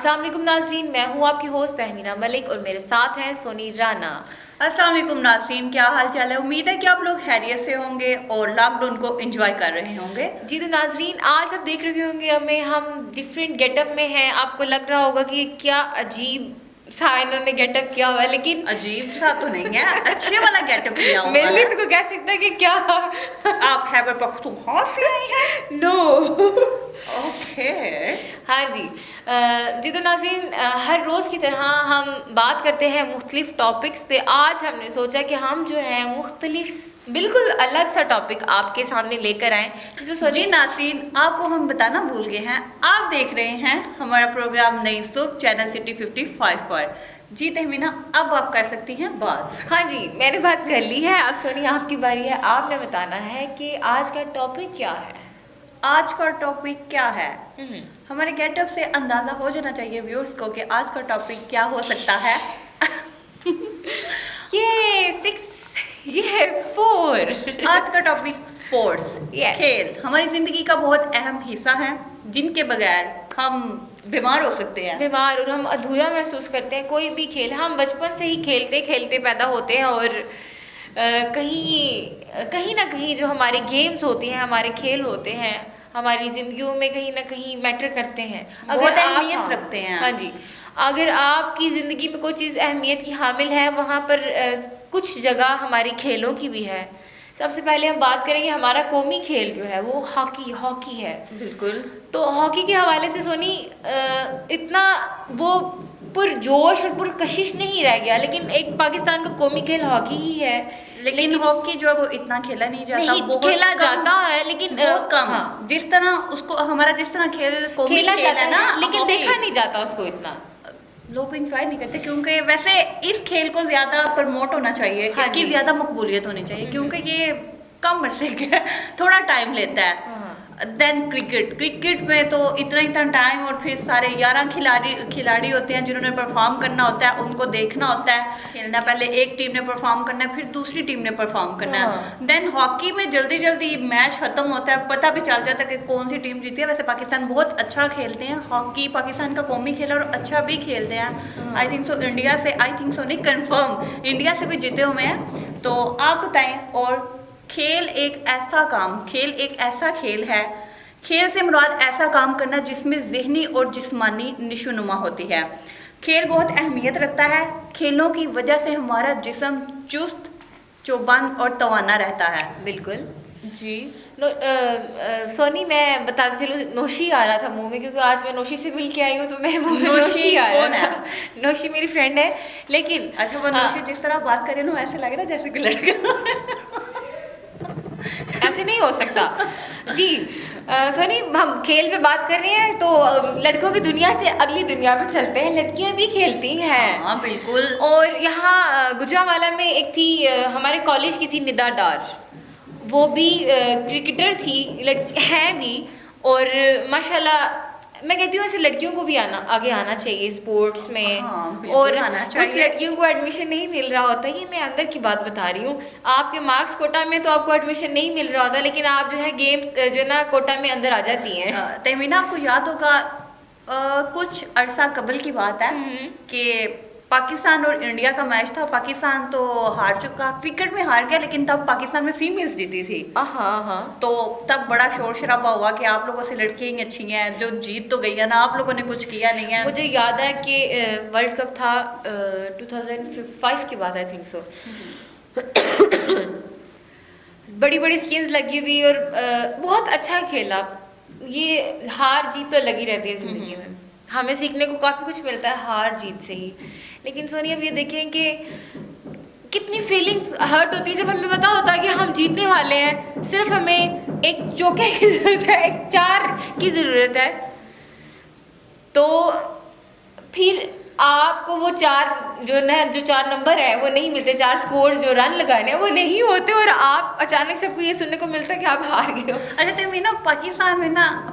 अस्सलाम वालेकुम नाज़रीन, मैं हूँ आपकी होस्ट तहमीना मलिक और मेरे साथ हैं सोनी राना। अस्सलाम वालेकुम नाज़रीन, क्या हाल चाल है। उम्मीद है कि आप लोग खैरियत से होंगे और लॉकडाउन को एंजॉय कर रहे होंगे। जी तो नाज़रीन, आज आप देख रहे होंगे हमें, हम डिफरेंट गेटअप में हैं। आपको लग रहा होगा कि क्या अजीब सा इन्होंने गेटअप किया हुआ है, लेकिन अजीब सा तो नहीं है, अच्छे वाला गेटअप किया हुआ मेरे लिए है। तो कोई कह सकता है कि क्या आप खैबर पख्तूनख्वा से आई हैं? No okay. हाँ जी। जी तो नाज़रीन, हर रोज़ की तरह हम बात करते हैं मुख्तलिफ टॉपिक्स पे। आज हमने सोचा कि हम जो है मुख्तलिफ बिल्कुल अलग सा टॉपिक आपके सामने लेकर आए। जी नाज़रीन, आपको हम बताना भूल गए हैं, आप देख रहे हैं हमारा प्रोग्राम नई सुबह चैनल सिटी 55 पर। जी तहमीना, अब आप कर सकती हैं बात। हाँ जी, मैंने बात कर ली है। अब सोनी आपकी बारी है, आपने बताना है कि आज का टॉपिक क्या है। आज का टॉपिक क्या है? हम्म। हमारे गेटअप से अंदाजा हो जाना चाहिए व्यूअर्स को कि आज का टॉपिक क्या हो सकता है। ये 6, ये 4। आज का टॉपिक स्पोर्ट्स, Yes. खेल हमारी जिंदगी का बहुत अहम हिस्सा है, जिनके बगैर हम बीमार हो सकते हैं। बीमार और हम अधूरा महसूस करते हैं कोई भी खेल। हम बचपन से ही खेलते खेलते पैदा होते हैं और कहीं ना कहीं जो हमारे गेम्स होते हैं, हमारे खेल होते हैं, हमारी जिंदगियों में कहीं ना कहीं मैटर करते हैं। बहुत आप अहमियत रखते हैं। हाँ जी, अगर आपकी ज़िंदगी में कोई चीज़ अहमियत की हामिल है, वहाँ पर कुछ जगह हमारी खेलों की भी है। सबसे पहले हम बात करेंगे, हमारा कौमी खेल जो है वो हॉकी है। बिल्कुल। तो हॉकी के हवाले से सोनी, इतना वो पुरजोश और पुरकशिश नहीं रह गया, लेकिन एक पाकिस्तान का कौमी खेल हॉकी ही है। लेकिन हॉकी जो है वो इतना खेला नहीं जाता, नहीं बहुत खेला कम, जाता है, लेकिन बहुत कम। हाँ, जिस तरह उसको हमारा जिस तरह खेल कौमी खेला खेल जाता है ना, है, लेकिन हॉकी, देखा नहीं जाता उसको इतना। लोग इंजॉय नहीं करते, क्योंकि वैसे इस खेल को ज्यादा प्रमोट होना चाहिए। हाँ इसकी जी। ज्यादा मकबूलियत होनी चाहिए, क्योंकि ये कम अर्से का है, थोड़ा टाइम लेता है। हाँ। देन क्रिकेट में तो इतना टाइम और फिर सारे 11 खिलाड़ी होते हैं जिन्होंने परफॉर्म करना होता है, उनको देखना होता है खेलना। पहले एक टीम ने परफॉर्म करना है, फिर दूसरी टीम ने परफॉर्म करना है। हाँ। देन हॉकी में जल्दी जल्दी मैच खत्म होता है, पता भी चल जाता है कि कौन सी टीम जीती है। वैसे पाकिस्तान बहुत अच्छा खेलते हैं हॉकी, पाकिस्तान का कौमी खेल, और अच्छा भी खेलते हैं। आई थिंक सो इंडिया से, आई थिंक सो नहीं, कन्फर्म इंडिया से भी जीते हुए हैं। तो आप बताएं। और खेल एक ऐसा खेल है, खेल से मुराद ऐसा काम करना जिसमें ज़हनी और जिस्मानी निशोनुमा होती है। खेल बहुत अहमियत रखता है, खेलों की वजह से हमारा जिस्म चुस्त चौबंद और तवाना रहता है। बिल्कुल जी। सोनी, मैं बताती चलूँ, नोशी आ रहा था मुंह में, क्योंकि आज मैं नोशी से मिल के आई हूँ, तो मेरे मुंह में नोशी आया कौन है? था। नोशी मेरी फ्रेंड है, लेकिन अच्छा, वो नौशी जिस तरह बात करे ना, ऐसे लग रहा है जैसे कि लड़का। ऐसे नहीं हो सकता जी। सोनी, हम खेल पे बात कर रहे हैं, तो लड़कों की दुनिया से अगली दुनिया पे चलते हैं। लड़कियां भी खेलती हैं। हाँ बिल्कुल। और यहाँ गुजरांवाला में एक थी, हमारे कॉलेज की थी, निदा डार। वो भी क्रिकेटर थी, लड़की है भी। और माशाल्लाह, मैं कहती हूँ ऐसे लड़कियों को भी आगे आना चाहिए स्पोर्ट्स में। हाँ, बिल्कुल और आना कुछ चाहिए। लड़कियों को एडमिशन नहीं मिल रहा होता, ये मैं अंदर की बात बता रही हूँ। आपके मार्क्स कोटा में तो आपको एडमिशन नहीं मिल रहा होता, लेकिन आप जो है गेम्स जो ना कोटा में अंदर आ जाती हैं। तहमीना, आपको याद होगा कुछ अरसा कबल की बात है कि पाकिस्तान और इंडिया का मैच था। पाकिस्तान तो हार चुका, क्रिकेट में हार गया, लेकिन तब पाकिस्तान में फीमेल्स जीती थी। हाँ हाँ। तो तब बड़ा शोर शराबा हुआ कि आप लोगों से लड़कियां ही अच्छी हैं, जो जीत तो गई है ना, आप लोगों ने कुछ किया नहीं है। मुझे याद है कि वर्ल्ड कप था 2005 की बात, आई थिंक सो। बड़ी बड़ी स्किन्स लगी हुई और बहुत अच्छा खेला। ये हार जीत तो लगी रहती है जिंदगी में, हमें सीखने को काफी कुछ मिलता है हार जीत से ही। लेकिन सोनी, अब ये देखें कि कितनी फीलिंग्स हर्ट होती है जब हमें पता होता है कि हम जीतने वाले हैं, सिर्फ हमें एक चौके की जरूरत है, एक 4 की जरूरत है। तो फिर आपको वो 4 जो 4 नंबर है वो नहीं मिलते, 4 स्कोर जो रन लगाने हैं वो नहीं होते, और आप अचानक से आपको ये सुनने को मिलता है कि आप हार गए हो। अच्छा तो ना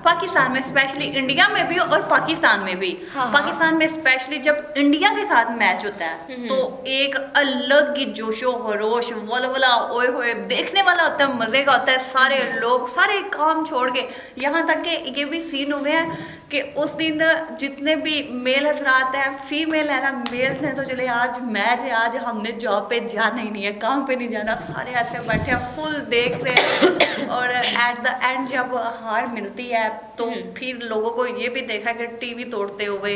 पाकिस्तान में स्पेशली, इंडिया में भी और पाकिस्तान में भी, हाँ। पाकिस्तान में स्पेशली जब इंडिया के साथ मैच होता है हम्म। तो एक अलग ही जोशो खरोश वलवला ओए होए देखने वाला होता है, मजे का होता है। सारे लोग सारे काम छोड़ के, यहाँ तक कि ये भी सीन हुए हैं कि उस दिन जितने भी मेल हजरात हैं, फीमेल है ना, मेल्स हैं, तो चले आज मैच है, आज हमने जॉब पे जाना ही नहीं है, काम पे नहीं जाना, सारे ऐसे बैठे हैं फुल देख रहे हैं। और एट द एंड जब हार मिलती है तो फिर लोगों को ये भी देखा कि टीवी तोड़ते हुए,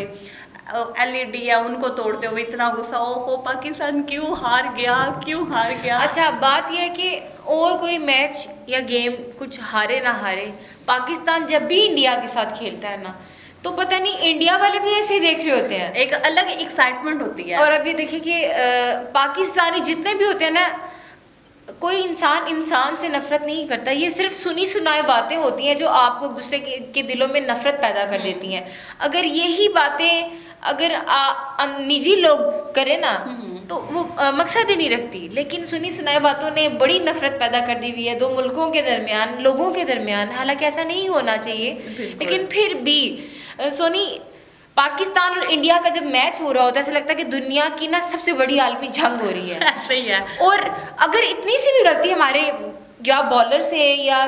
एलईडी है उनको तोड़ते हुए इतना गुस्सा, ओहो पाकिस्तान क्यों हार गया, क्यों हार गया। अच्छा बात यह है कि और कोई मैच या गेम कुछ हारे ना हारे, पाकिस्तान जब भी इंडिया के साथ खेलता है ना, तो पता नहीं इंडिया वाले भी ऐसे ही देख रहे होते हैं, एक अलग एक्साइटमेंट होती है। और अब ये देखिए कि पाकिस्तानी जितने भी होते हैं ना, कोई इंसान से नफरत नहीं करता, ये सिर्फ सुनी सुनाई बातें होती हैं जो आपको एक दूसरे के दिलों में नफरत पैदा कर देती हैं। अगर यही बातें अगर निजी लोग करें ना तो वो मकसद ही नहीं रखती, लेकिन सुनी सुनाई बातों ने बड़ी नफरत पैदा कर दी हुई है दो मुल्कों के दरमियान, लोगों के दरमियान। हालांकि ऐसा नहीं होना चाहिए, लेकिन फिर भी सोनी, पाकिस्तान और इंडिया का जब मैच हो रहा होता है ऐसा लगता है कि दुनिया की ना सबसे बड़ी आलमी जंग हो रही है। सही है। और अगर इतनी सी भी गलती हमारे या बॉलर से या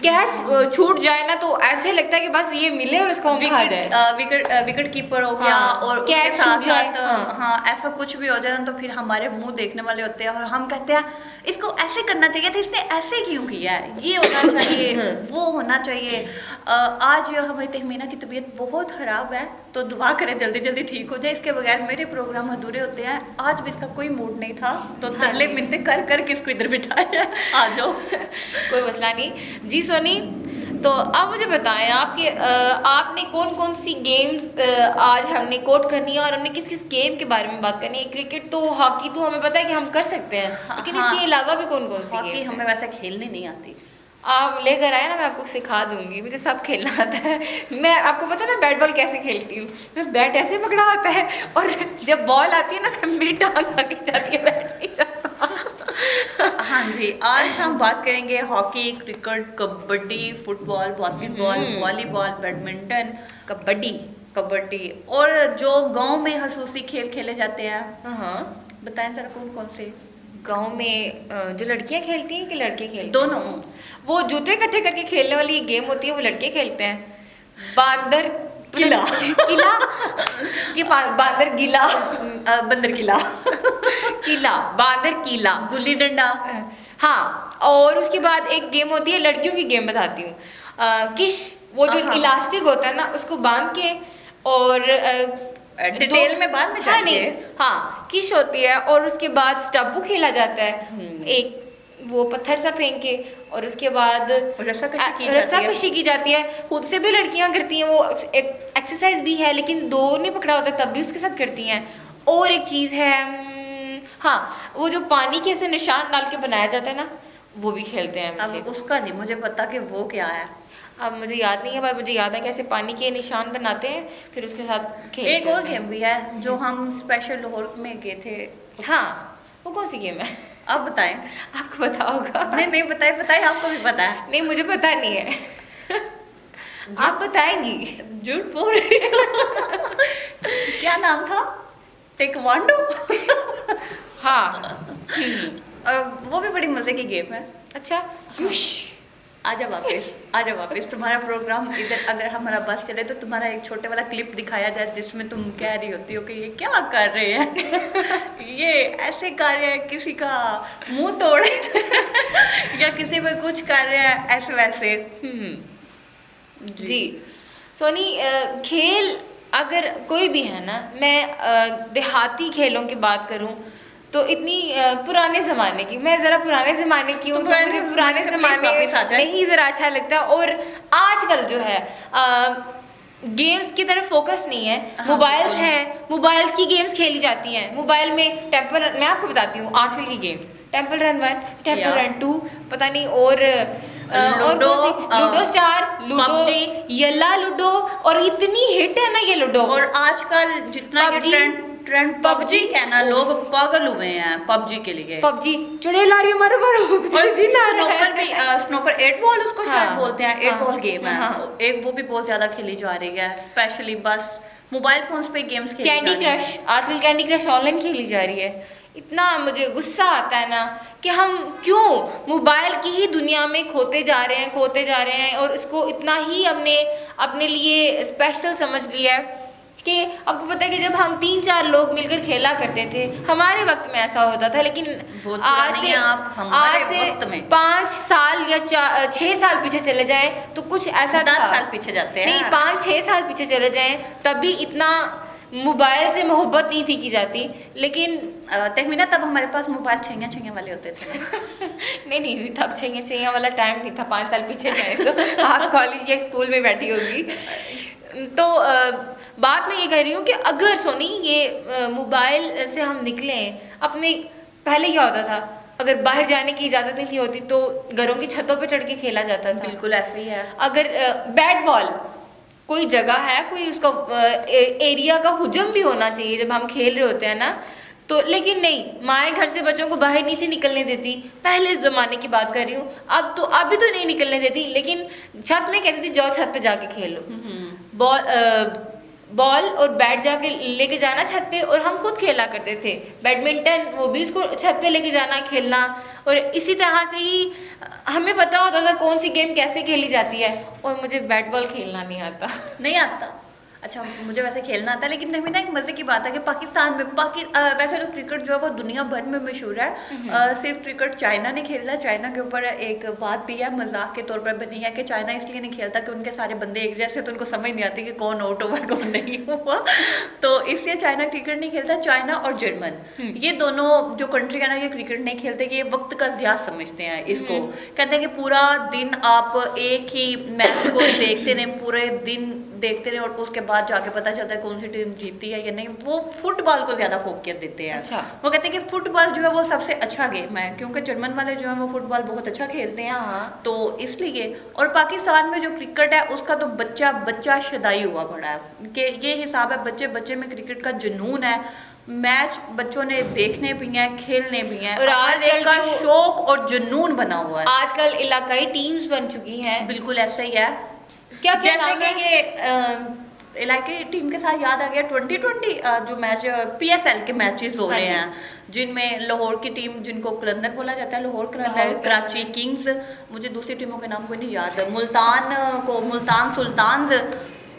कैच छूट जाए ना, तो ऐसे लगता है कि बस ये मिले और इसको हम खा जाए। विकेट कीपर हो गया, हाँ, और कैच उसके साथ छूट जाए, साथ हाँ ऐसा कुछ भी हो जाए ना, तो फिर हमारे मुंह देखने वाले होते हैं और हम कहते हैं इसको ऐसे करना चाहिए था, इसने ऐसे क्यों किया है, ये होना चाहिए वो होना चाहिए। आज हमारी तहमीना की तबीयत बहुत खराब है, तो दुआ करें जल्दी जल्दी ठीक हो जाए, इसके बगैर मेरे प्रोग्राम अधूरे होते हैं। आज भी इसका कोई मूड नहीं था, तो तरले मिनते कर कर किसको इधर बिठाया, आ जाओ। कोई मसला नहीं जी सोनी। तो अब मुझे बताएं आपके आपने कौन कौन सी गेम्स आज हमने कोट करनी है, और हमने किस किस गेम के बारे में बात करनी है। क्रिकेट तो, हॉकी तो हमें पता है कि हम कर सकते हैं, लेकिन इसके अलावा भी कौन कौन सी हॉकी गेम्स हमें वैसे खेलने नहीं आती। आप लेकर आए ना, मैं आपको सिखा दूंगी, मुझे सब खेलना आता है। मैं आपको पता है ना बैट बॉल कैसे खेलती हूँ, मैं बैट ऐसे पकड़ा होता है और जब बॉल आती है ना मेरी टांग आगे जाती है, बैट नहीं जाता। हाँ जी, आज हम बात करेंगे hockey, cricket, kabaddi, football, basketball, volleyball, badminton, kabaddi और जो गांव में हसूसी खेल खेले जाते हैं। हाँ बताएं जरा कौन कौन से। गांव में जो लड़कियां खेलती हैं कि लड़के खेलते हैं? दोनों। वो जूते इकट्ठे करके खेलने वाली गेम होती है, वो लड़के खेलते हैं। बांदर किला किला कि बांदर गिला, बंदर किला, किला बांदर किला, गुल्ली डंडा। हाँ, और उसके बाद एक गेम होती है, लड़कियों की गेम बताती हूँ, किश, वो जो इलास्टिक होता है ना उसको बांध के, और डिटेल में बाद में जाएंगे। हाँ, किश होती है, और उसके बाद स्टब्बू खेला जाता है, एक वो पत्थर सा फेंक के, और उसके बाद रस्साकशी की जाती है। खुद से भी लड़कियां करती हैं, वो एक एक्सरसाइज भी है, लेकिन दो ने पकड़ा होता है तब भी उसके साथ करती हैं। और एक चीज है, हाँ, वो जो पानी के ऐसे निशान डाल के बनाया जाता है ना, वो भी खेलते हैं। अब उसका नहीं मुझे पता कि वो क्या है, अब मुझे याद नहीं है, पर मुझे याद है कैसे पानी के निशान बनाते हैं, फिर उसके साथ खेलते हैं। एक और गेम भी है जो हम स्पेशल लाहौर में गए थे। हाँ, वो कौन सी गेम है? आप बताएं। आपको पता होगा। नहीं बताए आपको भी पता है। नहीं, मुझे पता नहीं है। आप बताएंगी? झूठ बोल रही हो। क्या नाम था? टेक्वांडो। हाँ। वो भी बड़ी मजे की गेम है। अच्छा, आजा वापस तुम्हारा प्रोग्राम इधर, अगर हमारा बस चले तो तुम्हारा एक छोटे वाला क्लिप दिखाया जाए जिसमें तुम कह रही होती हो कि ये क्या कर रहे हैं। ये ऐसे कर रहे हैं, किसी का मुंह तोड़े या किसी पे कुछ कर रहे हैं ऐसे वैसे। जी सोनी, खेल अगर कोई भी है ना, मैं देहाती खेलों की बात करूं तो इतनी पुराने ज़माने की, मैं ज़रा पुराने ज़माने की हूँ, तो मुझे पुराने ज़माने नहीं ज़रा अच्छा लगता। और आजकल जो है गेम्स की तरफ फोकस नहीं है। मोबाइल्स हैं, मोबाइल्स की गेम्स खेली जाती हैं। मोबाइल में टेम्पल रन, मैं आपको बताती हूँ आजकल की games, temple run 1, temple run 2, पता नहीं, और और ludo, ludo star, ludo, PUBG, येला लूडो, और इतनी हिट है ना ये लूडो। और आजकल जितना ये PUBG, ट्रेंड PUBG का है ना, लोग पागल हुए हैं PUBG के लिए। पबजी चुड़ैल आ रही है हमारे बड़ो और स्नोकर भी, स्नोकर 8 बॉल उसको शायद हाँ, बोलते हैं, 8 हाँ, बॉल गेम है। हाँ। एक वो भी बहुत ज्यादा खेली जा रही है, स्पेशली बस मोबाइल फोन्स पे गेम्स खेली कैंडी जा रही क्रश, आजकल कैंडी क्रश ऑनलाइन खेली जा रही है। इतना मुझे गुस्सा आता है ना कि हम क्यों मोबाइल की ही दुनिया में खोते जा रहे हैं और इसको इतना ही हमने अपने लिए स्पेशल समझ लिया है कि आपको पता है कि जब हम 3-4 लोग मिलकर खेला करते थे, हमारे वक्त में ऐसा होता था, लेकिन बहुत आज पुरानी से हैं आप, हमारे आज से वक्त में 5 साल या 6 साल पीछे चले जाएं तो कुछ ऐसा 10 था। साल पीछे जाते हैं। नहीं, 5-6 साल पीछे चले जाएं तब भी इतना मोबाइल से मोहब्बत नहीं थी की जाती, लेकिन तहमीना तब हमारे पास मोबाइल छैया वाले होते थे। नहीं तब चाहिए वाला टाइम नहीं था। 5 साल पीछे जाए तो आप कॉलेज या स्कूल में बैठी होगी। तो बात मैं ये कह रही हूँ कि अगर सोनी ये मोबाइल से हम निकले अपने, पहले क्या होता था, अगर बाहर जाने की इजाज़त नहीं थी होती तो घरों की छतों पे चढ़ के खेला जाता था। बिल्कुल ऐसे ही है। अगर बैट बॉल कोई जगह है, कोई उसका एरिया का हुजम भी होना चाहिए जब हम खेल रहे होते हैं ना, तो लेकिन नहीं, माएँ घर से बच्चों को बाहर नहीं थी निकलने देती। पहले ज़माने की बात कर रही हूँ, अभी तो नहीं निकलने देती, लेकिन छत में कहती थी जाओ छत पे जाके खेलो। बॉल और बैट जाके लेके जाना छत पे, और हम खुद खेला करते थे। बैडमिंटन वो भी उसको छत पे लेके जाना खेलना, और इसी तरह से ही हमें पता होता था कौन सी गेम कैसे खेली जाती है। और मुझे बैट बॉल खेलना नहीं आता। नहीं आता? अच्छा, मुझे वैसे खेलना आता है, लेकिन तभी ना एक मजे की बात है कि पाकिस्तान में वैसे तो क्रिकेट जो है वो दुनिया भर में मशहूर है। सिर्फ क्रिकेट चाइना नहीं खेलता। चाइना के ऊपर एक बात भी है, मजाक के तौर पर बनी है कि चाइना इसलिए नहीं खेलता कि उनके सारे बंदे एक जैसे, तो उनको समझ नहीं आती कि कौन आउट हुआ कौन नहीं हुआ, तो इसलिए चाइना क्रिकेट नहीं खेलता। चाइना और जर्मन, ये दोनों जो कंट्री है ना, ये क्रिकेट नहीं खेलते, ये वक्त का ज़िया समझते हैं इसको। कहते हैं कि पूरा दिन आप एक ही मैच को देखते रहे, पूरे दिन देखते रहे, और उसके बाद जाके पता चलता है कौन सी टीम जीतती है या नहीं। वो फुटबॉल को ज्यादा फोकियत देते हैं। अच्छा। वो कहते हैं कि फुटबॉल जो है वो सबसे अच्छा गेम है, क्योंकि जर्मन वाले जो है वो फुटबॉल बहुत अच्छा खेलते हैं। हाँ। तो इसलिए, और पाकिस्तान में जो क्रिकेट है उसका तो बच्चा शदाई हुआ पड़ा है कि ये हिसाब है, बच्चे बच्चे में क्रिकेट का जुनून है। मैच बच्चों ने देखने भी हैं, खेलने भी हैं, और आजकल का जो शौक और जुनून बना हुआ है। आजकल इलाकाई टीम्स बन चुकी हैं। बिल्कुल ऐसा ही है। क्या जैसे कि ये इलाके टीम के साथ याद आ गया 2020 जो मैच PSL के मैचेस हो रहे हैं, जिनमें लाहौर की टीम, जिनको कलंदर बोला जाता है, लाहौर कलंदर, कराची किंग्स, मुझे दूसरी टीमों के नाम कोई नहीं याद, मुल्तान सुल्तान्स,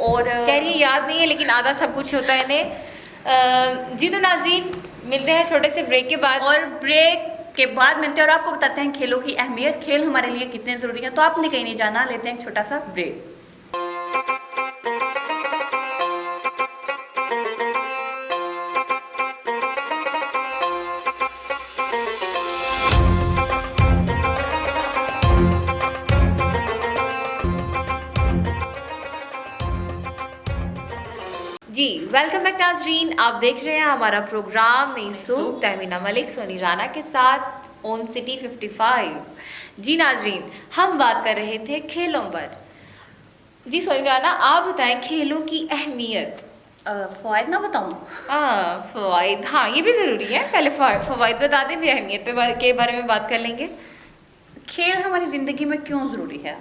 और कह रही याद नहीं है, लेकिन आधा सब कुछ होता है इन्हें। जी तो नाज़रीन, मिलते हैं छोटे से ब्रेक के बाद, और ब्रेक के बाद मिलते हैं और आपको बताते हैं खेलों की अहमियत, खेल हमारे लिए कितने ज़रूरी है। तो आपने कहीं नहीं जाना, लेते हैं एक छोटा सा ब्रेक। जी वेलकम बैक नाज़रीन, आप देख रहे हैं हमारा प्रोग्राम नई सूप, तहमीना मलिक, सोनी राना के साथ ऑन सिटी 55। जी नाज़रीन, हम बात कर रहे थे खेलों पर। जी सोनी राना, आप बताएं खेलों की अहमियत। फ़वाइद ना बताऊं? फ़वाइद, हाँ ये भी ज़रूरी है, पहले फ़वाइद बता दें, फिर अहमियत के बारे में बात कर लेंगे। खेल हमारी ज़िंदगी में क्यों ज़रूरी है?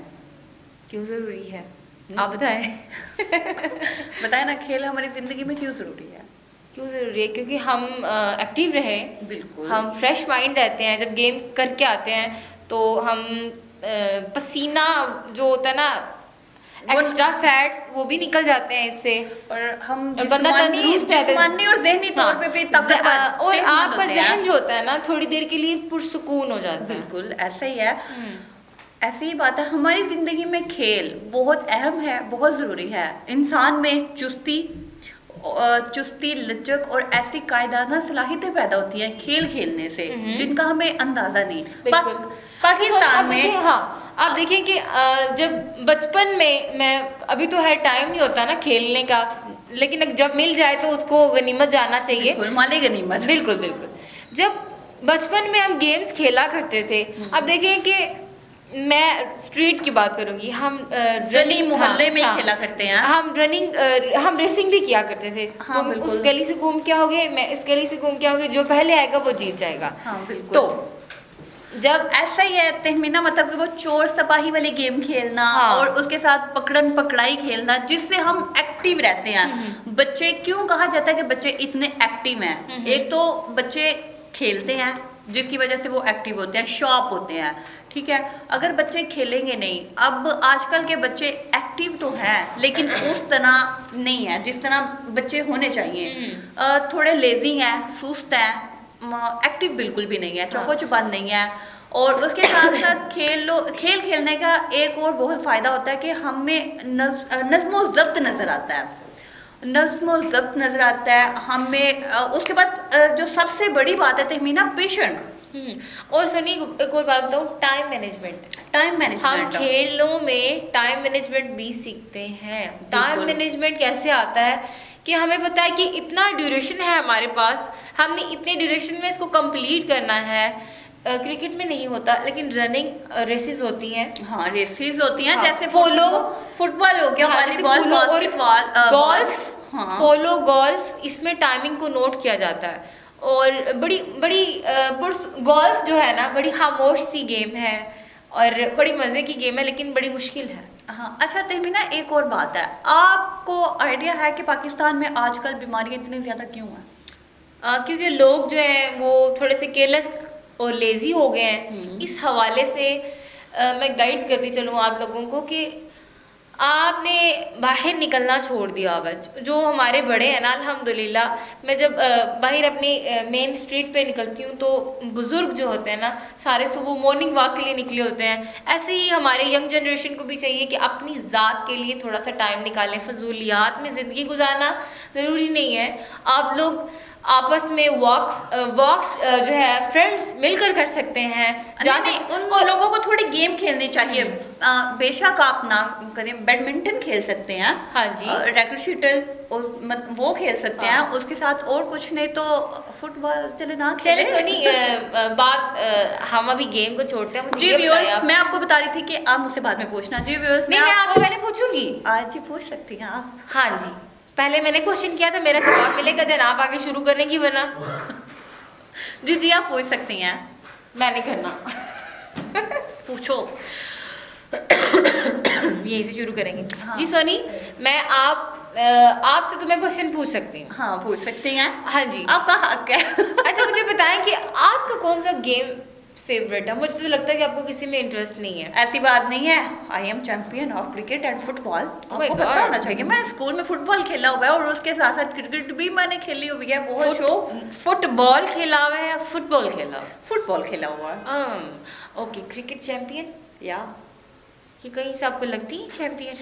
क्यों ज़रूरी है आप बताएं। बताएं ना, खेल हमारी ज़िंदगी में क्यों ज़रूरी है? क्यों ज़रूरी है? क्योंकि हम एक्टिव रहें, बिल्कुल, हम फ्रेश माइंड रहते हैं। जब गेम करके आते हैं तो हम पसीना जो होता है ना, एक्स्ट्रा फैट्स, वो भी निकल जाते हैं इससे, और हम बंदा तंदुरुस्त जिस्मानी और ज़हनी तौर पे भी ताकतवर, और आपका जहन जो होता है ना, थोड़ी देर के लिए पुरसुकून हो जाता है। बिल्कुल ऐसा ही है। ऐसी ही बात है, हमारी ज़िंदगी में खेल बहुत अहम है, बहुत ज़रूरी है। इंसान में चुस्ती, लचक और ऐसी कायदाना सलाहियतें पैदा होती हैं खेल खेलने से, जिनका हमें अंदाज़ा नहीं। पाकिस्तान में हाँ, आप देखें कि जब बचपन में, मैं अभी तो है टाइम नहीं होता ना खेलने का, लेकिन जब मिल जाए तो उसको गनीमत जाना चाहिए। बिल्कुल, माली गनीमत। बिल्कुल बिल्कुल। जब बचपन में हम गेम्स खेला करते थे, अब देखें कि मैं स्ट्रीट की बात करूंगी। हम गली मोहल्ले में ही खेला करते हैं। हम रनिंग हम रेसिंग भी किया करते थे। हाँ, तुम बिल्कुल। उस गली से घूम के आओगे, मैं इस गली से घूम के आओगे, जो पहले आएगा वो जीत जाएगा। हाँ, बिल्कुल। तो जब ऐसा ही है तहमीना, मतलब कि वो चोर सिपाही वाले गेम खेलना, हाँ। और उसके साथ पकड़न पकड़ाई खेलना, जिससे हम एक्टिव रहते हैं। बच्चे, क्यों कहा जाता है कि बच्चे इतने एक्टिव हैं? एक तो बच्चे खेलते हैं जिसकी वजह से वो एक्टिव होते हैं, शॉर्प होते हैं, ठीक है। अगर बच्चे खेलेंगे नहीं, अब आजकल के बच्चे एक्टिव तो हैं लेकिन उस तरह नहीं है जिस तरह बच्चे होने चाहिए। थोड़े लेजी हैं, सुस्त हैं, एक्टिव बिल्कुल भी नहीं है, चौको चुबान नहीं है। और उसके साथ साथ खेल खेलने का एक और बहुत फ़ायदा होता है कि हमें नज़्म ज़ब्त नज़र आता है, नज़्म ज़ब्त नज़र आता है हमें। उसके बाद जो सबसे बड़ी बात है तहमीना, पेशेंट। और सुनी, एक और बात बताऊं, टाइम मैनेजमेंट। टाइम हम मैनेजमेंट, खेलों में टाइम मैनेजमेंट भी सीखते हैं। टाइम बिल्कुल। मैनेजमेंट कैसे आता है कि हमें पता है कि इतना ड्यूरेशन है हमारे पास, हमने इतने ड्यूरेशन में इसको कंप्लीट करना है। क्रिकेट में नहीं होता, लेकिन रनिंग रेसेस होती हैं। हाँ, रेसेस होती हैं। हाँ, जैसे पोलो, फुटबॉल हो गया, हाँ, जैसे वॉलीबॉल, पोलो और बास्केटबॉल, गोल्फ। हाँ। पोलो, गोल्फ, इसमें टाइमिंग को नोट किया जाता है। और बड़ी बड़ी गोल्फ जो है ना, बड़ी खामोश सी गेम है और बड़ी मजे की गेम है, लेकिन बड़ी मुश्किल है। हाँ, अच्छा तहमीना, एक और बात है, आपको आइडिया है कि पाकिस्तान में आजकल बीमारियां इतनी ज्यादा क्यों हैं? क्योंकि लोग जो हैं वो थोड़े से केयरलेस और लेजी हो गए हैं। इस हवाले से मैं गाइड करती चलूँ आप लोगों को कि आपने बाहर निकलना छोड़ दिया। अब जो हमारे बड़े हैं ना, अल्हम्दुलिल्लाह, मैं जब बाहर अपनी मेन स्ट्रीट पे निकलती हूँ तो बुजुर्ग जो होते हैं ना, सारे सुबह मॉर्निंग वॉक के लिए निकले होते हैं। ऐसे ही हमारे यंग जनरेशन को भी चाहिए कि अपनी ज़ात के लिए थोड़ा सा टाइम निकालें। फजूलियात में ज़िंदगी गुजारना ज़रूरी नहीं है। आप लोग आपस में वॉक्स जो है फ्रेंड्स मिलकर कर सकते हैं। नहीं, उन लोगों को थोड़ी गेम खेलनी चाहिए। बेशक आप ना करें, बैडमिंटन खेल सकते हैं, हाँ जी, रैकेट शटल वो खेल सकते हैं। उसके साथ और कुछ नहीं तो फुटबॉल चले ना चले खेले। सोनी, बात हम अभी गेम को छोड़ते हैं। मुझे जी ये व्यूअर्स, बताइए आप। मैं आपको बता रही थी कि आप मुझसे बाद में पूछना। जी व्यूअर्स, नहीं, मैं आपसे पहले पूछूंगी। आज ही पूछ सकती हैं आप। हाँ जी, पहले मैंने क्वेश्चन किया था, मेरा जवाब मिलेगा, देन आप आगे शुरू करने की, वरना जी जी, आप पूछ सकती हैं। मैंने करना। पूछो। यहीं से शुरू करेंगे। हाँ। जी सोनी, मैं आपसे तो मैं क्वेश्चन पूछ सकती हूँ। हाँ, पूछ सकती हैं। हाँ जी, आपका हक है। अच्छा मुझे बताएं कि आपका कौन सा गेम फेवरेट है? मुझे तो लगता है कि आपको किसी में इंटरेस्ट नहीं है। ऐसी बात नहीं है, I am champion of cricket and football. my आपको पता God. होना चाहिए, मैं स्कूल में फुटबॉल खेला हुआ है और उसके साथ साथ क्रिकेट भी मैंने खेली हुई है। बहुत शौक। फुटबॉल खेला हुआ है या फुटबॉल खेला हुआ है? फुटबॉल खेला हुआ है। ओके, क्रिकेट चैंपियन, या ये कहीं से आपको लगती है चैंपियन?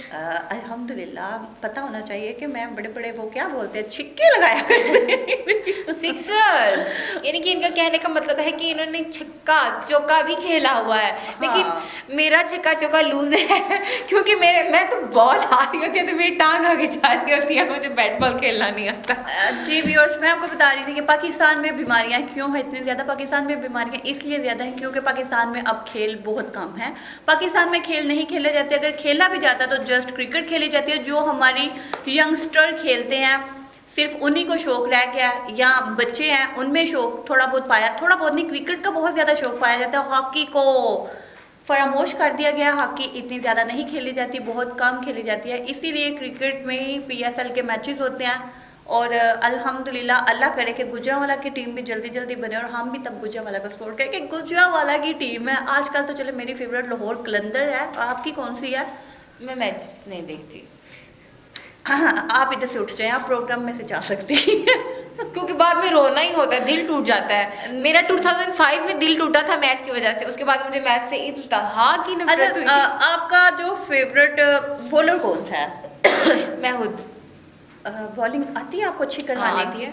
अल्हम्दुलिल्लाह, पता होना चाहिए कि मैं बड़े बड़े वो क्या बोलते हैं, छिक्के लगाया। सिक्सर्स, यानी कि इनका कहने का मतलब है कि इन्होंने छक्का चौका भी खेला हुआ है। लेकिन हाँ। मेरा छक्का चौका लूज है क्योंकि मैं तो बॉल आ रही होती है तो मेरी टांग आगे जा रही होती है, मुझे बैट बॉल खेलना नहीं आता। जी व्यूअर्स, मैं आपको बता रही थी कि पाकिस्तान में बीमारियां क्यों है इतनी ज़्यादा। पाकिस्तान में बीमारियां इसलिए ज़्यादा है क्योंकि पाकिस्तान में अब खेल बहुत कम है। पाकिस्तान में खेल नहीं खेले जाते, अगर खेला भी जाता तो जस्ट क्रिकेट खेली जाती है। जो हमारी यंगस्टर खेलते हैं, सिर्फ उन्हीं को शौक रह गया, या बच्चे हैं उनमें शौक थोड़ा बहुत पाया, थोड़ा बहुत नहीं, क्रिकेट का बहुत ज़्यादा शौक पाया जाता है। हॉकी को फरामोश कर दिया गया, हॉकी इतनी ज़्यादा नहीं खेली जाती, बहुत कम खेली जाती है। इसीलिए क्रिकेट में ही PSL के मैचेस होते हैं। और अल्हम्दुलिल्लाह, अल्लाह करे कि गुजरांवाला की टीम भी जल्दी जल्दी बने और हम भी तब गुजरांवाला का सपोर्ट करें कि गुजरांवाला की टीम है। आजकल तो चलो मेरी फेवरेट लाहौर कलंदर है, आपकी कौन सी है? मैं मैच नहीं देखती। हाँ, आप इधर से उठ जाएं, आप प्रोग्राम में से जा सकती हैं। क्योंकि बाद में रोना ही होता है, दिल टूट जाता है। मेरा 2005 में दिल टूटा था मैच की वजह से, उसके बाद मुझे मैच से इंतहा की नफरत हुई। अच्छा, आपका जो फेवरेट बॉलर कौन सा है? मैं खुद। बॉलिंग आती है आपको अच्छी करवानी? आती है।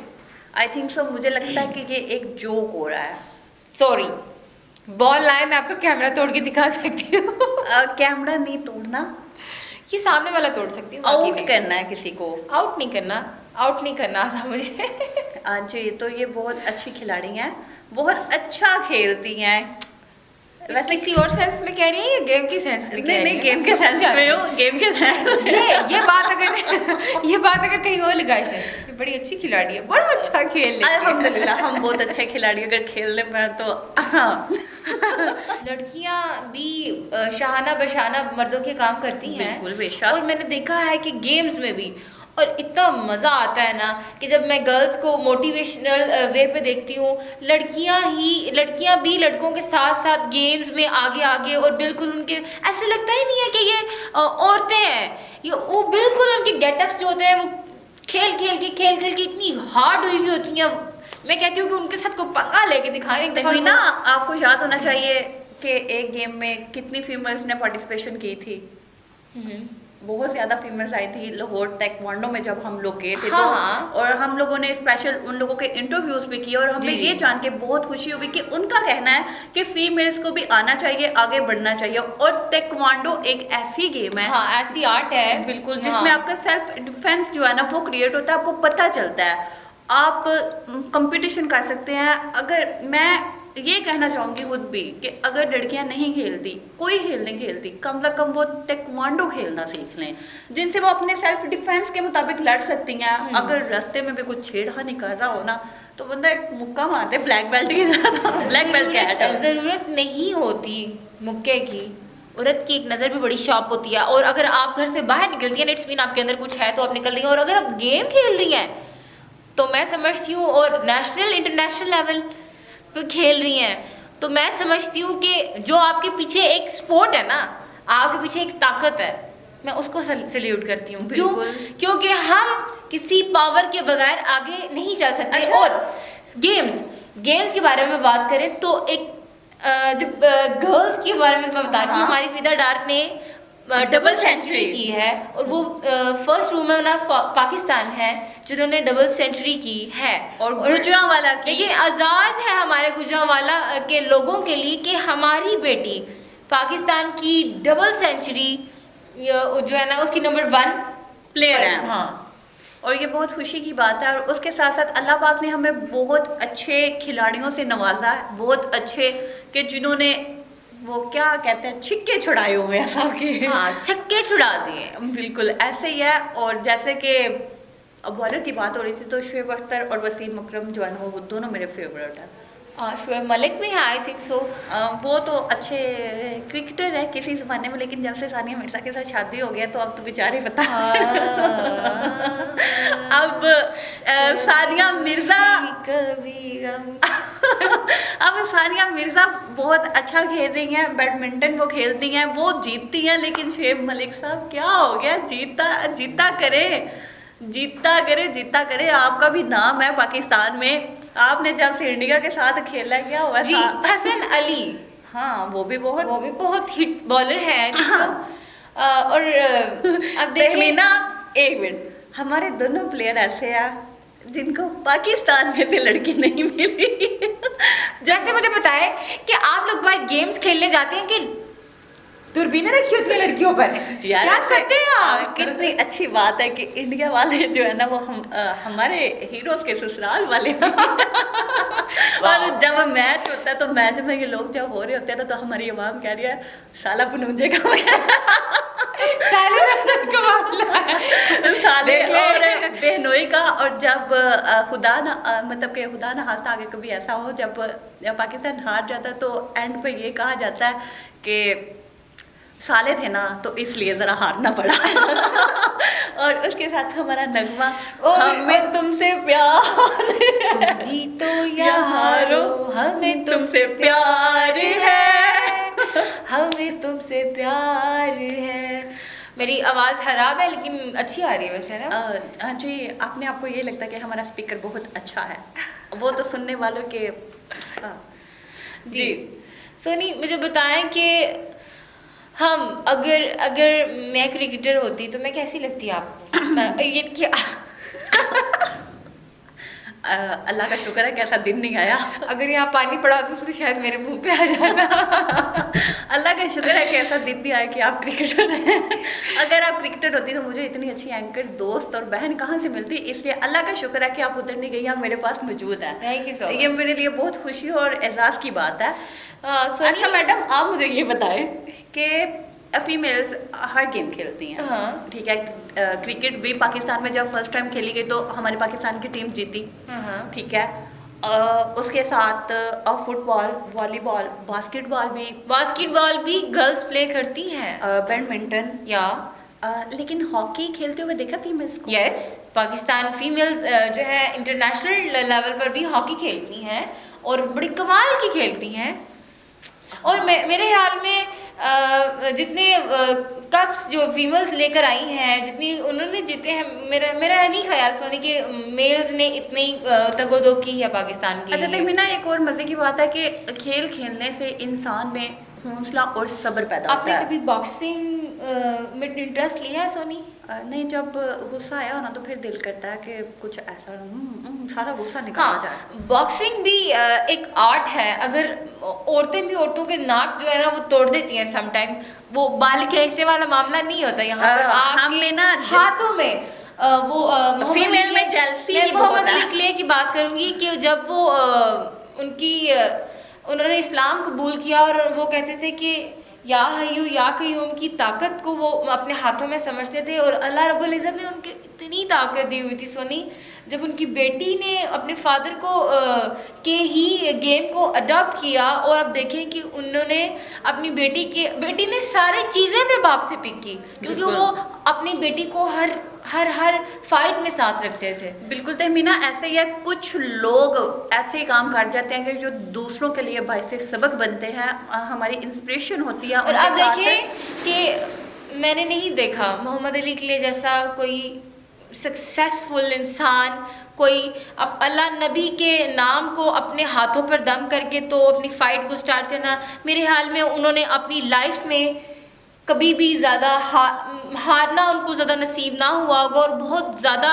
आई थिंक सो, मुझे लगता है कि ये एक जोक हो रहा है। सॉरी, बॉल लाए, मैं आपका कैमरा तोड़ के दिखा सकती हूँ। कैमरा नहीं तोड़ना, ये सामने वाला तोड़ सकती हूँ, बाकी आउट नहीं। करना है किसी को। आउट नहीं करना था मुझे। जी, तो ये बहुत अच्छी खिलाड़ी हैं, बहुत अच्छा खेलती हैं। वैसे किसी और सेंस में कह रही है या गेम की सेंस में कह नहीं रही नहीं, है? गेम के सेंस में हूँ, गेम के सेंस ये बात अगर ये बात अगर कहीं और लगाई जाए, ये बड़ी अच्छी खिलाड़ी है, बड़ा अच्छा खेल लेती है। अल्हम्दुलिल्लाह हम बहुत अच्छे खिलाड़ी, अगर खेलने में तो हाँ। लड़कियां भी शाहाना बशाना मर्दों के काम करती हैं, बिल्कुल, बेशक। और मैंने देखा है कि गेम्स में भी, और इतना मज़ा आता है ना कि जब मैं गर्ल्स को मोटिवेशनल वे पे देखती हूँ, लड़कियां भी लड़कों के साथ साथ गेम्स में आगे आगे, और बिल्कुल उनके ऐसे लगता ही नहीं है कि ये औरतें हैं, ये वो बिल्कुल उनके गेटअप्स जो होते हैं वो खेल खेल के इतनी हार्ड हुई हुई होती हैं। मैं कहती हूँ कि उनके साथ को पंगा लेके दिखाएं एक दफा तभी ना आपको याद होना चाहिए कि एक गेम में कितनी फीमेल्स ने पार्टिसिपेशन की थी। बहुत ज्यादा फीमेल्स आई थी लाहौर टेक्वांडो में जब हम लोग गए थे। हाँ। तो और हम लोगों ने स्पेशल उन लोगों के इंटरव्यूज भी किए, और हमें जी। ये जान के बहुत खुशी हुई कि उनका कहना है कि फीमेल्स को भी आना चाहिए, आगे बढ़ना चाहिए। और टेक्वांडो एक ऐसी गेम है, हाँ, ऐसी आर्ट है बिल्कुल, हाँ। जिसमें आपका सेल्फ डिफेंस जो है ना वो क्रिएट होता है, आपको पता चलता है, आप कंपटीशन कर सकते हैं। अगर मैं ये कहना चाहूंगी खुद भी कि अगर लड़कियां नहीं खेलती, कोई खेल नहीं खेलती, कम से कम वो टेक्वांडो खेलना सीख लें, जिनसे वो अपने सेल्फ डिफेंस के मुताबिक लड़ सकती हैं। अगर रास्ते में भी कुछ छेड़खानी कर रहा हो ना, तो बंदा एक मुक्का मारते ब्लैक बेल्ट की तरह। ब्लैक बेल्ट क्या है, जरूरत नहीं होती मुक्के की, औरत की एक नज़र भी बड़ी शार्प होती है। और अगर आप घर से बाहर निकलती हैं, इट्स मीन आपके अंदर कुछ है तो आप निकल रही हैं। और अगर आप गेम खेल रही हैं तो मैं समझती हूँ, और नेशनल इंटरनेशनल लेवल पे खेल रही हैं, तो मैं समझती हूँ कि जो आपके पीछे एक स्पोर्ट है ना, आपके पीछे एक ताकत है, मैं उसको सल्यूट करती हूँ। क्यों? बिल्कुल। क्योंकि हम किसी पावर के बगैर आगे नहीं जा सकते। अच्छा। और गेम्स के बारे में बात करें तो एक जब गर्ल्स के बारे में मैं बता रही हूँ, हाँ। हमारी निदा डार्क ने डबल सेंचुरी की है, और वो फर्स्ट वुमेन ऑफ पाकिस्तान है जिन्होंने डबल सेंचुरी की है। और गुजरांवाला की, लेकिन आजाज है हमारे गुजरांवाला के लोगों के लिए कि हमारी बेटी पाकिस्तान की डबल सेंचुरी जो है ना उसकी नंबर 1 प्लेयर है। हाँ, और ये बहुत खुशी की बात है। और उसके साथ साथ अल्लाह पाक ने हमें बहुत अच्छे खिलाड़ियों से नवाजा है, बहुत अच्छे, कि जिन्होंने वो क्या कहते हैं छिक्के छुड़ाए हुए हैं सबके। हाँ, छक्के छुड़ा दिए। बिल्कुल ऐसे ही है। और जैसे कि अब बॉलर की बात हो रही थी, तो शुएब अख्तर और वसीम अकरम जो है ना वो दोनों मेरे फेवरेट हैं। शुएब मलिक भी है, आई थिंक सो। वो तो अच्छे क्रिकेटर है किसी ज़माने में, लेकिन जब से सानिया मिर्जा के साथ शादी हो गया तो अब तो बेचारे बता। अब सानिया मिर्जा कभी गम। अब सानिया मिर्जा बहुत अच्छा खेल रही हैं, बैडमिंटन वो खेलती हैं, वो जीतती हैं। लेकिन शुएब मलिक साहब क्या हो गया, जीता करे। आपका भी नाम है पाकिस्तान में, आपने जब से इंडिया के साथ खेला, क्या हुआ जी, था? हसन अली, हाँ वो भी बहुत हिट बॉलर है। हाँ। और अब देखिए तहमीना, एक मिनट, हमारे दोनों प्लेयर ऐसे हैं जिनको पाकिस्तान में से लड़की नहीं मिली। जैसे मुझे बताएं कि आप लोग बाहर गेम्स खेलने जाते हैं कि दूरबीनें रखी होती है लड़कियों पर, यार क्या करते हैं आप? कितनी अच्छी बात है कि इंडिया वाले जो है ना वो हमारे हीरोज के ससुराल वाले हैं। और जब मैच होता है तो मैच में ये लोग जब हो रहे होते हैं ना, तो हमारी आवाम कह रही है साला पनूंजे का साले और बेहनोई का। और जब खुदा ना मतलब कि खुदा ना हाथ आगे कभी ऐसा हो जब पाकिस्तान हार जाता है, तो एंड पे ये कहा जाता है कि साले थे ना तो इसलिए जरा हारना पड़ा। और उसके साथ हमारा नगमा, हमें तुमसे प्यार, तुम जीतो या हारो हमें तुमसे प्यार है, हमें तुमसे प्यार है। मेरी आवाज़ खराब है लेकिन अच्छी आ रही है वैसे ना। जी, अपने आपको ये लगता है कि हमारा स्पीकर बहुत अच्छा है, वो तो सुनने वालों के। जी सोनी, मुझे बताएं कि हम अगर मैं क्रिकेटर होती तो मैं कैसी लगती आपको? ये क्या अल्लाह का शुक्र है कि ऐसा दिन नहीं आया। अगर यहाँ पानी पड़ा होता तो शायद मेरे मुंह पे आ जाता। अल्लाह का शुक्र है कि ऐसा दिन नहीं आया कि आप क्रिकेटर हैं। अगर आप क्रिकेटर होती तो मुझे इतनी अच्छी एंकर दोस्त और बहन कहाँ से मिलती, इसलिए अल्लाह का शुक्र है कि आप उधर नहीं गई, आप मेरे पास मौजूद है। थैंक यू सो ये मेरे लिए बहुत खुशी और एहसास की बात है। मच। अच्छा मैडम, आप मुझे ये बताएं कि फीमेल्स हर गेम खेलती हैं, हाँ। ठीक है। क्रिकेट भी पाकिस्तान में जब फर्स्ट टाइम खेली गई तो हमारी पाकिस्तान की टीम जीती, हाँ। ठीक है। उसके साथ फुटबॉल, वॉलीबॉल, बास्केटबॉल भी गर्ल्स प्ले करती हैं। बैडमिंटन, या लेकिन हॉकी खेलते हुए देखा फीमेल्स को? यस, पाकिस्तान फीमेल्स जो है इंटरनेशनल लेवल पर भी हॉकी खेलती हैं और बड़ी कमाल की खेलती हैं। और मेरे ख्याल में जितने कप्स जो फीमेल्स लेकर आई हैं, जितनी उन्होंने जीते हैं, मेरा नहीं ख्याल सोनी के मेल्स ने इतनी तगोदो की है पाकिस्तान के अच्छा, लिए। तो ना एक और मजे की बात है कि खेल खेलने से इंसान में हौसला और सब्र पैदा होता आपने है। कभी बॉक्सिंग में इंटरेस्ट लिया है सोनी? नहीं, जब गुस्सा आया ना तो फिर दिल करता है कि कुछ ऐसा सारा गुस्सा निकाला जाए। बॉक्सिंग भी एक आर्ट है। अगर औरतें भी औरतों के नाक जो है ना वो तोड़ देती हैं समटाइम, वो बाल खींचने वाला मामला नहीं होता यहाँ पर। हमें ना हाथों में वो फीमेल में जेलसी ही मोहम्मद बहुत है। अली क्ले की बात करूंगी कि जब वो उन्होंने इस्लाम कबूल किया और वो कहते थे कि या हय्यू या कय्यूम की ताकत को वो अपने हाथों में समझते थे, और अल्लाह रब्बुल इज़्ज़त ने उनके इतनी ताकत दी हुई थी सोनी, जब उनकी बेटी ने अपने फादर को के ही गेम को अडॉप्ट किया, और अब देखें कि उन्होंने अपनी बेटी ने सारी चीज़ें अपने बाप से पिक की, क्योंकि वो अपनी बेटी को हर फाइट में साथ रखते थे। बिल्कुल तहमीना, ऐसे ही है। कुछ लोग ऐसे ही काम कर जाते हैं कि जो दूसरों के लिए बाइसे सबक बनते हैं, हमारी इंस्पिरेशन होती है। और आप देखें कि मैंने नहीं देखा मोहम्मद अली के लिए जैसा कोई सक्सेसफुल इंसान, कोई अब अल्लाह नबी के नाम को अपने हाथों पर दम करके तो अपनी फाइट को स्टार्ट करना। मेरे ख्याल में उन्होंने अपनी लाइफ में कभी भी ज़्यादा हारना उनको ज़्यादा नसीब ना हुआ होगा, और बहुत ज़्यादा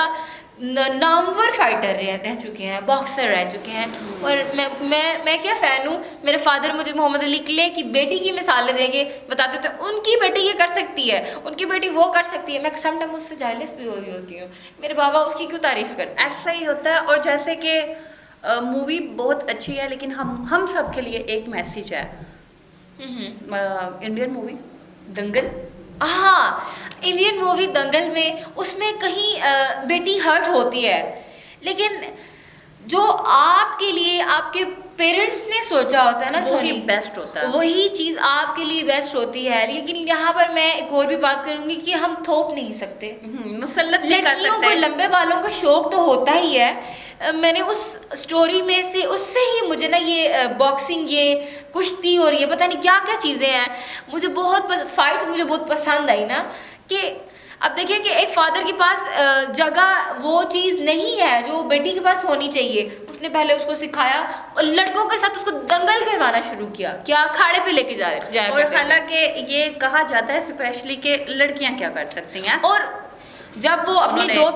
नामवर फाइटर रह चुके हैं, बॉक्सर रह चुके हैं। और मैं क्या फ़ैन हूँ। मेरे फादर मुझे मोहम्मद अली क्ले की बेटी की मिसालें देंगे, बताते थे उनकी बेटी ये कर सकती है, उनकी बेटी वो कर सकती है। मैं समटाइम उससे जायलेस भी हो रही होती हूँ, मेरे बाबा उसकी क्यों तारीफ़ करते हैं। ऐसा ही होता है। और जैसे कि मूवी बहुत अच्छी है, लेकिन हम सब के लिए एक मैसेज है। इंडियन मूवी दंगल, हाँ, इंडियन मूवी दंगल में उसमें कहीं बेटी हर्ट होती है, लेकिन जो आपके लिए आपके पेरेंट्स ने सोचा होता है ना वही सोनी, बेस्ट होता है। वही चीज़ आपके लिए बेस्ट होती है। लेकिन यहाँ पर मैं एक और भी बात करूँगी कि हम थोप नहीं सकते। मुसल्लत नहीं कर लड़कियों सकते। को लंबे बालों का शौक तो होता ही है। मैंने उस स्टोरी में से उससे ही मुझे ना ये बॉक्सिंग, ये कुश्ती और ये पता नहीं क्या क्या चीज़ें हैं, मुझे बहुत फाइट मुझे बहुत पसंद आई ना। कि अब देखिए कि एक फादर के पास जगह वो चीज़ नहीं है जो बेटी के पास होनी चाहिए। उसने पहले उसको सिखाया और लड़कों के साथ उसको दंगल करवाना शुरू किया, क्या अखाड़े पे लेके जाया और हालांकि ये कहा जाता है स्पेशली कि लड़कियां क्या कर सकती हैं। और जब वो अपनी दो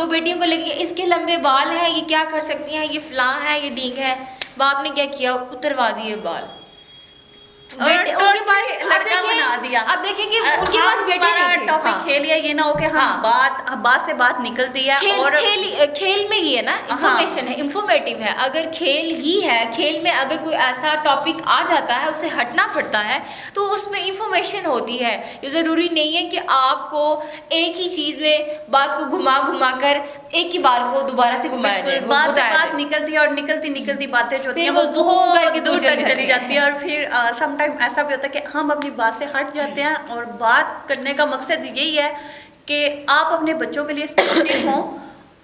बेटियों को लेके इसके लंबे बाल हैं, ये क्या कर सकती हैं, ये फलां है, ये ढींग है, बाप ने क्या किया, उतरवा दिए बाल। उनके पास लड़का बना दिया। अब देखिए कि उनके पास बेटे नहीं थे। टॉपिक खेल या ये ना हो कि हम बात से बात निकलती है। और खेल में ही है ना, इंफॉर्मेशन है, इंफॉर्मेटिव है। अगर खेल ही है, खेल में अगर कोई ऐसा टॉपिक आ जाता है उससे हटना पड़ता है तो उसमें इंफॉर्मेशन होती है। ये ज़रूरी नहीं है कि आपको एक ही चीज़ में बात को घुमा कर एक ही बार को दोबारा से घुमाया जाए। बात निकलती है और निकलती बातें जो होती हैं वो बहुत दूर तक चली जाती है। और फिर समटाइम ऐसा भी होता है कि हम अपनी बात से हट जाते हैं। और बात करने का मकसद यही है कि आप अपने बच्चों के लिए सपोर्टिव हों,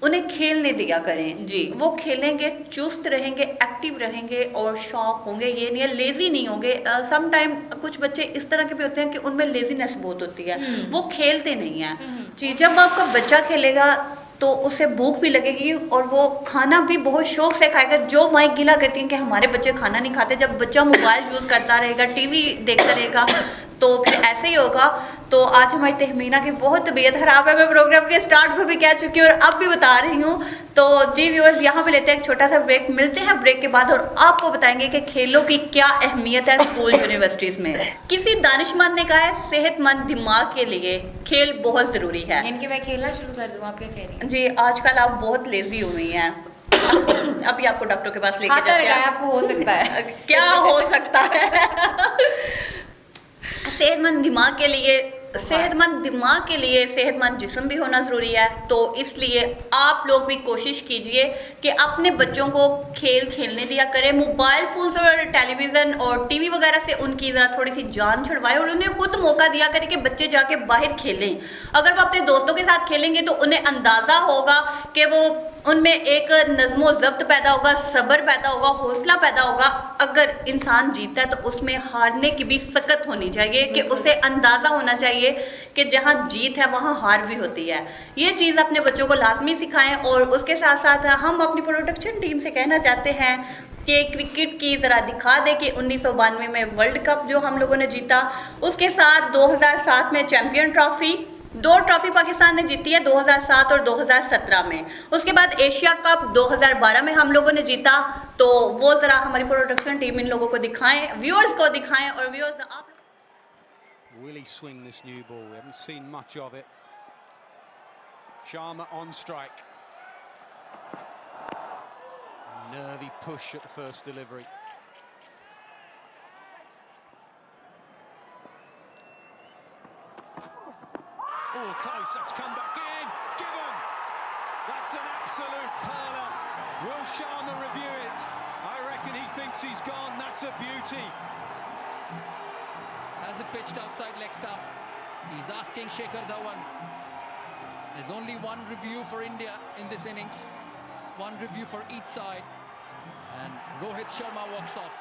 उन्हें खेलने दिया करें जी। वो खेलेंगे, चुस्त रहेंगे, एक्टिव रहेंगे और शौक होंगे। ये नहीं है लेजी नहीं होंगे। सम टाइम कुछ बच्चे इस तरह के भी होते हैं कि उनमें लेजीनेस बहुत होती है, वो खेलते नहीं हैं जी। जब आपका बच्चा खेलेगा तो उसे भूख भी लगेगी और वो खाना भी बहुत शौक से खाएगा। जो माँ गिला करती हैं कि हमारे बच्चे खाना नहीं खाते, जब बच्चा मोबाइल यूज़ करता रहेगा, टीवी देखता रहेगा, तो फिर ऐसे ही होगा। तो आज हमारी तहमीना की बहुत तबीयत खराब है, मैं प्रोग्राम के स्टार्ट में भी कह चुकी हूँ और अब भी बता रही हूँ। तो जी व्यूअर्स, यहाँ पे लेते हैं एक छोटा सा ब्रेक, मिलते हैं ब्रेक के बाद और आपको बताएंगे कि खेलों की क्या अहमियत है स्कूल यूनिवर्सिटीज़ में। किसी दानिशमंद ने कहा है सेहतमंद दिमाग के लिए खेल बहुत ज़रूरी है। इनके मैं खेलना शुरू कर दूँ, आप क्या कह रही हैं? जी, आजकल आप बहुत लेजी हुई हैं। अभी आपको डॉक्टर के पास लेके हाथ जाते लगाए, हैं। आपको हो सकता है। क्या हो सकता है? सेहतमंद दिमाग के लिए, सेहतमंद दिमाग के लिए सेहतमंद जिस्म भी होना ज़रूरी है। तो इसलिए आप लोग भी कोशिश कीजिए कि अपने बच्चों को खेल खेलने दिया करें। मोबाइल फ़ोन्स और टेलीविज़न और टीवी वगैरह से उनकी ज़रा थोड़ी सी जान छुड़वाएं और उन्हें खुद मौका दिया करें कि बच्चे जाके बाहर खेलें। अगर वो अपने दोस्तों के साथ खेलेंगे तो उन्हें अंदाज़ा होगा कि वो उनमें एक नज़्मो ज़ब्त पैदा होगा, सब्र पैदा होगा, हौसला पैदा होगा। अगर इंसान जीता है तो उसमें हारने की भी सकत होनी चाहिए कि उसे अंदाज़ा होना चाहिए कि जहाँ जीत है वहाँ हार भी होती है। ये चीज़ अपने बच्चों को लाजमी सिखाएं। और उसके साथ साथ हम अपनी प्रोडक्शन टीम से कहना चाहते हैं कि क्रिकेट की ज़रा दिखा दे कि 1992 में वर्ल्ड कप जो हम लोगों ने जीता, उसके साथ 2007 में चैम्पियन ट्रॉफी, 2 ट्रॉफी पाकिस्तान ने जीती है 2007 और 2017 में। उसके बाद एशिया कप 2012 में हम लोगों ने जीता। तो वो ज़रा हमारी प्रोडक्शन टीम इन लोगों को दिखाएं, व्यूअर्स को दिखाएं। और व्यूअर्स, आप Will he swing this new ball? We haven't seen much of it. Sharma on strike. Nervy push at the first delivery. Oh, close. That's come back in. Given. That's an absolute perler. Will Sharma review it? I reckon he thinks he's gone. That's a beauty. Has it pitched outside leg stump. He's asking Shikhar Dhawan. There's only one review for India in this innings. One review for each side. And Rohit Sharma walks off.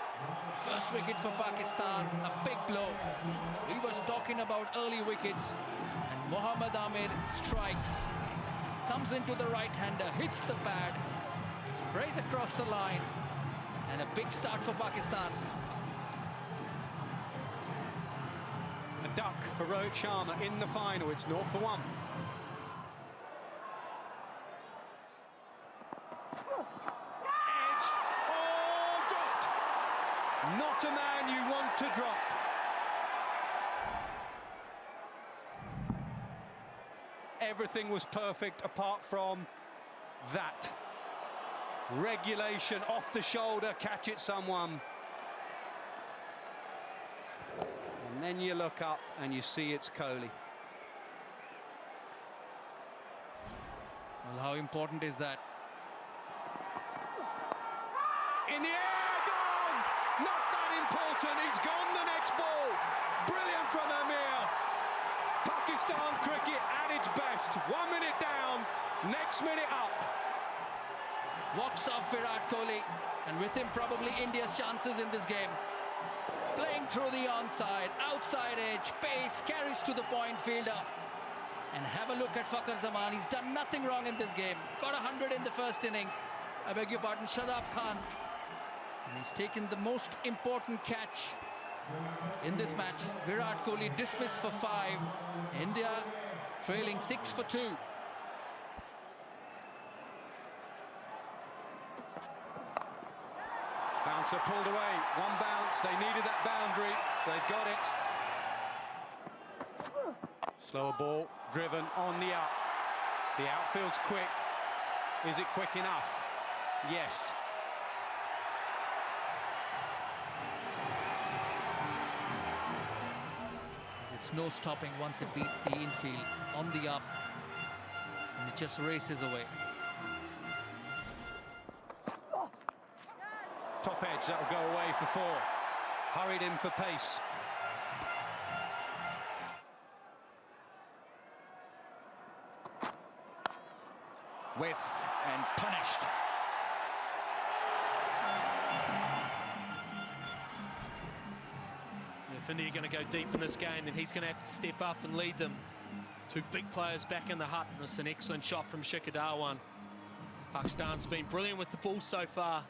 First wicket for Pakistan, a big blow. We was talking about early wickets. And Mohammad Amir strikes. Comes into the right-hander, hits the pad. Sprays across the line. And a big start for Pakistan. A duck for Rohit Sharma in the final. It's 0-1. Edged. Oh, dropped. Not a man you want to drop. Everything was perfect apart from that. Regulation off the shoulder, catch it someone. And then you look up and you see it's Kohli. Well, how important is that? In the air, gone! Not that important, he's gone the next ball. Brilliant from Amir. Pakistan cricket at its best. 1 minute down, next minute up. Walks off Virat Kohli, and with him probably India's chances in this game. Playing through the onside, outside edge, pace, carries to the point fielder. And have a look at Fakhar Zaman. He's done nothing wrong in this game. Got 100 in the first innings. I beg your pardon, Shadab Khan. And he's taken the most important catch in this match. Virat Kohli dismissed for 5. India trailing 6 for 2. Bouncer pulled away, one bounce, they needed that boundary, they've got it. Slower ball, driven on the up. The outfield's quick. Is it quick enough? Yes. It's no stopping once it beats the infield on the up, and it just races away. Top edge, that'll go away for 4. Hurried in for pace. With and punished. If India are going to go deep in this game, then he's going to have to step up and lead them. 2 big players back in the hut, and it's an excellent shot from Shikhar Dhawan. Pakistan's been brilliant with the ball so far.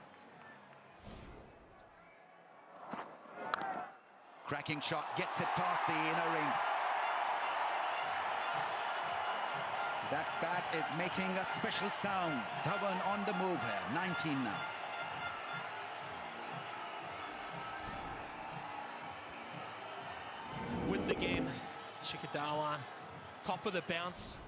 Cracking shot, gets it past the inner ring. That bat is making a special sound. Dhawan on the move here, 19 now. With the game, Shikhar Dhawan, top of the bounce.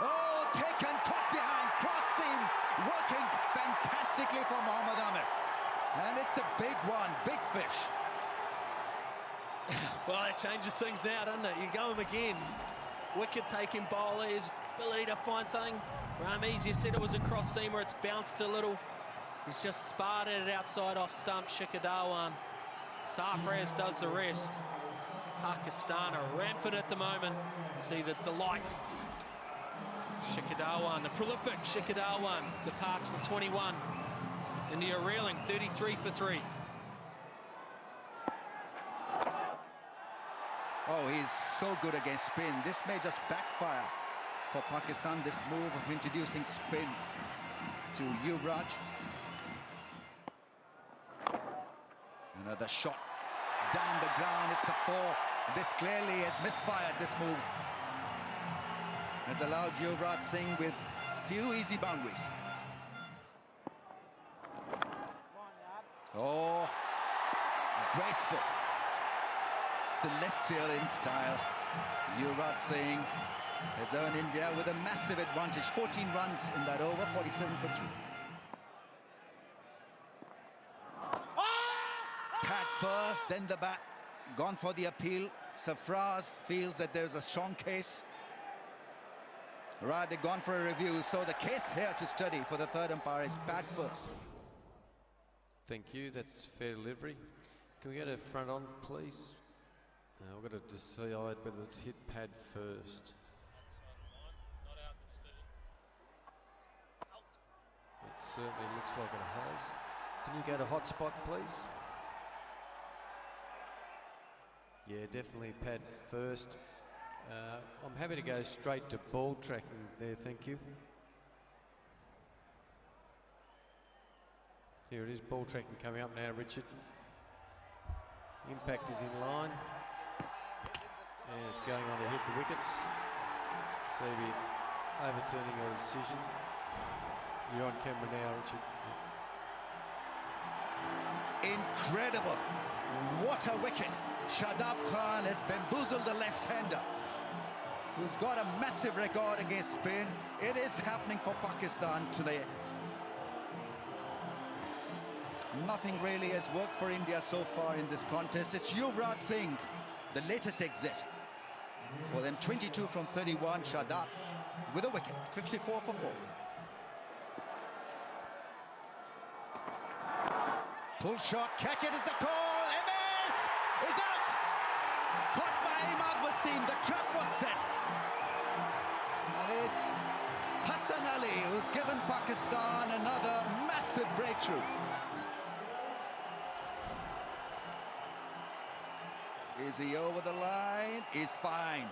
Oh, taken, caught behind, cross seam, working fantastically for Mohammad Amir. And it's a big one, big fish. Well, that changes things now, doesn't it? You go him again. Wicket-taking bowler, his ability to find something. Rameez, you said it was a cross seamer, it's bounced a little. He's just sparted it outside off stump, Shikhar Dhawan. Sarfraz does the rest. Pakistan are rampant at the moment. See the delight. Shikhar Dhawan, the prolific Shikhar Dhawan, departs for 21. India reeling, 33 for 3. Oh, he's so good against spin. This may just backfire for Pakistan, this move of introducing spin to Yuvraj. Another shot down the ground, it's a 4. This clearly has misfired, this move. Has allowed Yuvraj Singh with few easy boundaries. Oh, graceful. Celestial in style. Yuvraj Singh has earned India with a massive advantage. 14 runs in that over, 47 for 3. Pad first, then the bat. Gone for the appeal. Sarfraz feels that there's a strong case. Right, they've gone for a review. So the case here to study for the third umpire is pad first. Thank you, that's fair delivery. Can we go to front on, please? We've got to decide whether it's hit pad first. It certainly looks like it has. Can you go to hotspot, please? Yeah, definitely pad first. I'm happy to go straight to ball tracking there, thank you. Here it is, ball tracking coming up now, Richard. Impact is in line. And it's going on to hit the wickets. So we're overturning your decision. You're on camera now, Richard. Incredible. What a wicket. Shadab Khan has bamboozled the left-hander, who's got a massive record against spin. It is happening for Pakistan today. Nothing really has worked for India so far in this contest. It's Yuvraj Singh, the latest exit. For them, 22 from 31, Shadab with a wicket, 54 for 4. Pull shot, catch it is the call. MS is out. Caught by Imad Wasim. The trap was set. And it's Hassan Ali who's given Pakistan another massive breakthrough. Is he over the line? He's fine.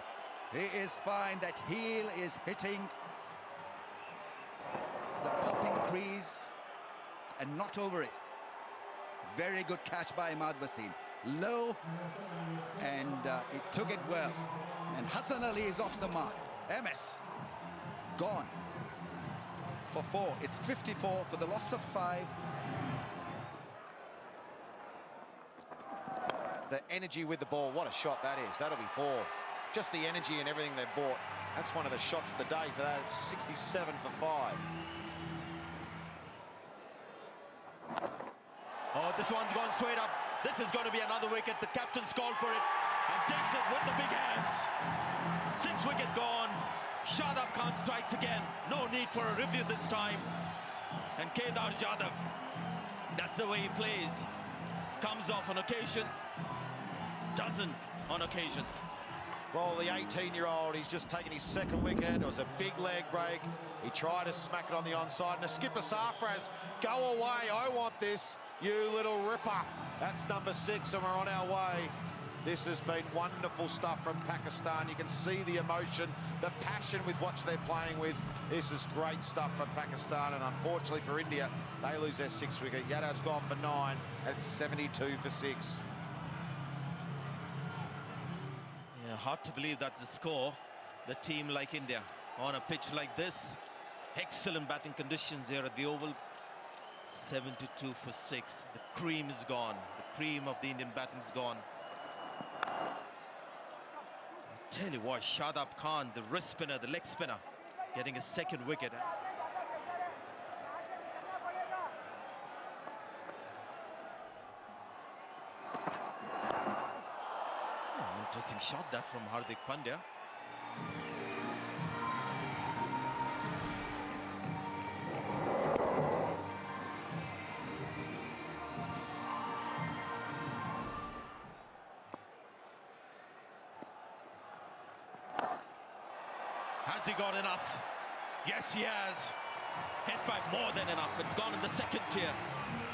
He is fine. That heel is hitting the popping crease and not over it. Very good catch by Imad Wasim. Low, and he took it well. And Hassan Ali is off the mark. MS gone for 4. It's 54 for the loss of 5. The energy with the ball, what a shot that is. That'll be 4. Just the energy and everything they've bought. That's one of the shots of the day for that. It's 67 for 5. Oh, this one's gone straight up. This is going to be another wicket. The captain's called for it and takes it with the big hands. 6th wicket gone. Shadab Khan strikes again. No need for a review this time. And Kedar Jadhav, that's the way he plays. Comes off on occasions, doesn't on occasions. Well, the 18-year-old, he's just taken his 2nd wicket. It was a big leg break. He tried to smack it on the onside. And the skipper Sarfraz, go away. I want this, you little ripper. That's number 6, and we're on our way This has been wonderful stuff from Pakistan. You can see the emotion, the passion with what they're playing with. This is great stuff from Pakistan, and unfortunately for India, they lose their 6th wicket. Yadav's gone for 9, and it's 72 for 6. Yeah, hard to believe that's the score. The team like India on a pitch like this. Excellent batting conditions here at the Oval. 72 for 6. The cream is gone. The cream of the Indian batting is gone. I tell you what, Shadab Khan, the wrist spinner, the leg spinner, getting a 2nd wicket. Oh, interesting shot that from Hardik Pandya. Has he got enough? Yes, he has. In fact, more than enough. It's gone in the 2nd tier.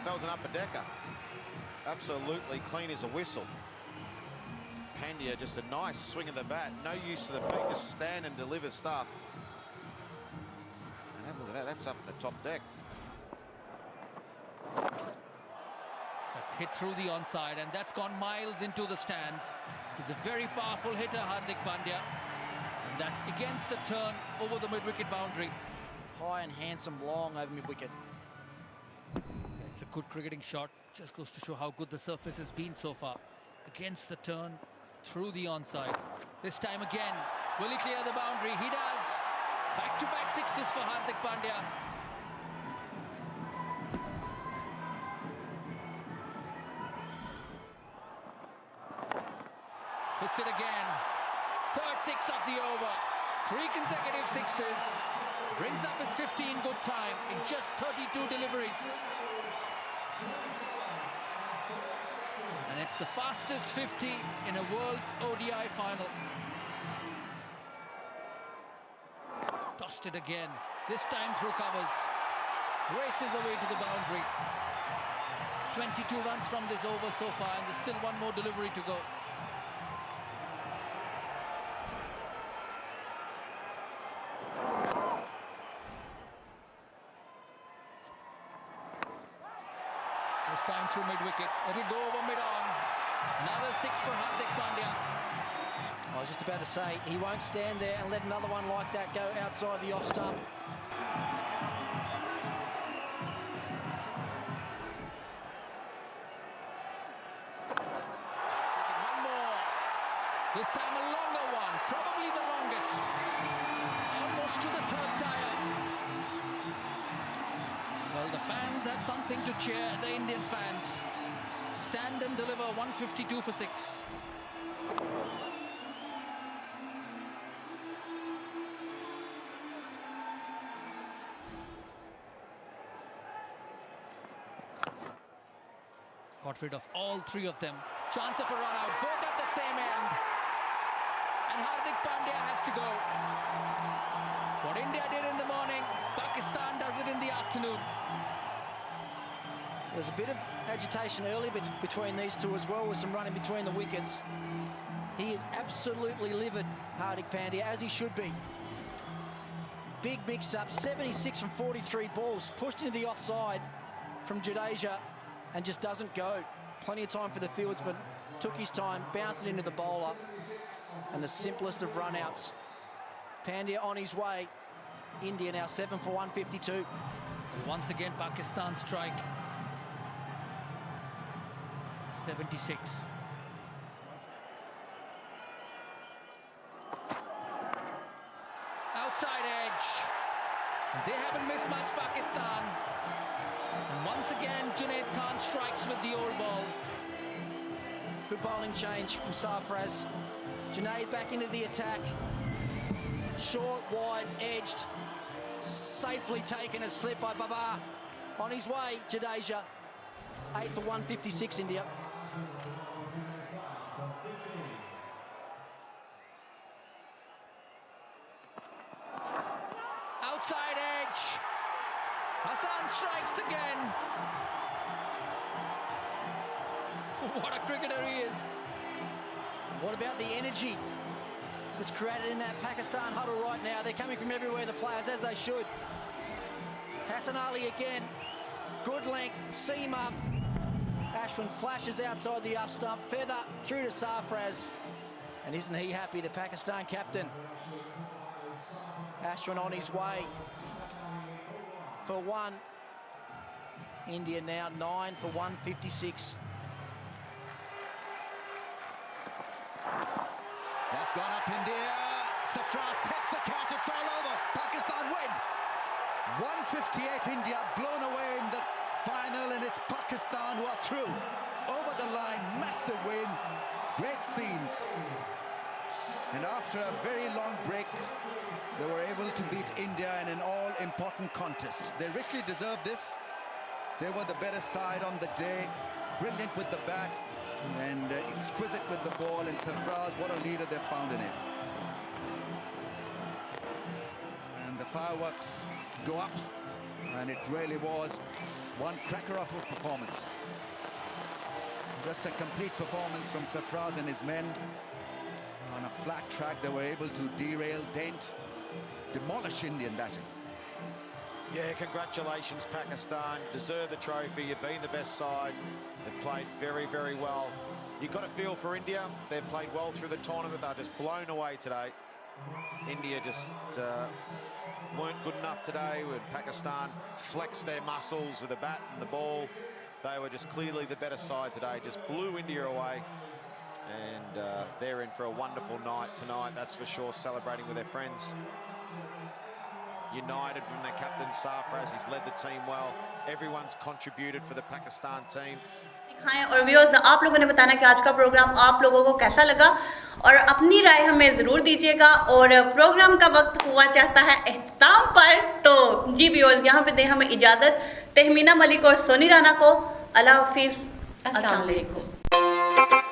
That was an upper decker. Absolutely clean as a whistle. Pandya, just a nice swing of the bat. No use of the beat, just stand and deliver stuff. And have a look at that, that's up at the top deck. That's hit through the onside, and that's gone miles into the stands. He's a very powerful hitter, Hardik Pandya. And that's against the turn over the mid-wicket boundary. High and handsome, long over mid-wicket. It's a good cricketing shot. Just goes to show how good the surface has been so far. Against the turn, through the onside. This time again, will he clear the boundary? He does. Back-to-back 6s for Hardik Pandya. Hits it again. 3rd 6 of the over. 3 consecutive 6s. Brings up his 15 good time in just 32 deliveries. And it's the fastest 50 in a World ODI final. Tossed it again. This time through covers. Races away to the boundary. 22 runs from this over so far, and there's still one more delivery to go. This time through mid-wicket. It'll go over mid-on. Another 6 for Hardik Pandya. I was just about to say, he won't stand there and let another one like that go outside the off stump. One more. This time a longer one. Probably the longest. Almost to the 3rd tire. Well, the fans have something to cheer, the Indian fans. Stand and deliver 152 for 6. Got rid of all 3 of them. Chance of a run out, both at the same end. And Hardik Pandya has to go. What India did in the morning, Pakistan does it in the afternoon. There's a bit of agitation early between these two as well, with some running between the wickets. He is absolutely livid, Hardik Pandya, as he should be. Big mix-up, 76 from 43 balls, pushed into the offside from Jadeja and just doesn't go. Plenty of time for the fieldsman, took his time, bounced it into the bowler, and the simplest of run-outs. Pandya on his way. India now 7 for 152. Once again, Pakistan strike. 76. Outside edge. They haven't missed much, Pakistan. And once again, Junaid Khan strikes with the old ball. Good bowling change from Sarfraz. Junaid back into the attack. Short, wide, edged. Safely taken a slip by Babar. On his way, Jadeja. 8 for 156, India. Outside edge. Hassan strikes again. What a cricketer he is. What about the energy that's created in that Pakistan huddle right now? They're coming from everywhere, the players, as they should. Hassan Ali again. Good length, seam up. Ashwin flashes outside the up stump. Feather through to Sarfraz. And isn't he happy, the Pakistan captain? Ashwin on his way for one. India now 9 for 156. That's gone up India. Sarfraz takes the catch. It's all over. Pakistan win. 158 India blown away in the final, and it's Pakistan who are through. Over the line, massive win. Great scenes. And after a very long break, they were able to beat India in an all-important contest. They richly deserved this. They were the better side on the day. Brilliant with the bat and exquisite with the ball. And Sarfraz, what a leader they found in him. And the fireworks go up. And it really was one cracker of a performance. Just a complete performance from Sarfraz and his men. On a flat track, they were able to derail, dent, demolish Indian batting. Yeah, congratulations, Pakistan. Deserve the trophy. You've been the best side. They've played very, very well. You've got a feel for India. They've played well through the tournament. They're just blown away today. India just weren't good enough today when Pakistan flexed their muscles with the bat and the ball. They were just clearly the better side today. Just blew India away. And they're in for a wonderful night tonight, that's for sure, celebrating with their friends. United from their captain Sarfraz, he's led the team well. Everyone's contributed for the Pakistan team. दिखाएं और viewers आप लोगों ने बताना कि आज का programme आप लोगों को कैसा लगा और अपनी राय हमें ज़रूर दीजिएगा। और प्रोग्राम का वक्त हुआ चाहता है इख्तिताम पर, तो जी व्यूअर्स यहाँ पे दें हमें इजाज़त। तहमीना मलिक और सोनी राना को अल्लाह हाफिज़, अस्सलाम वालेकुम।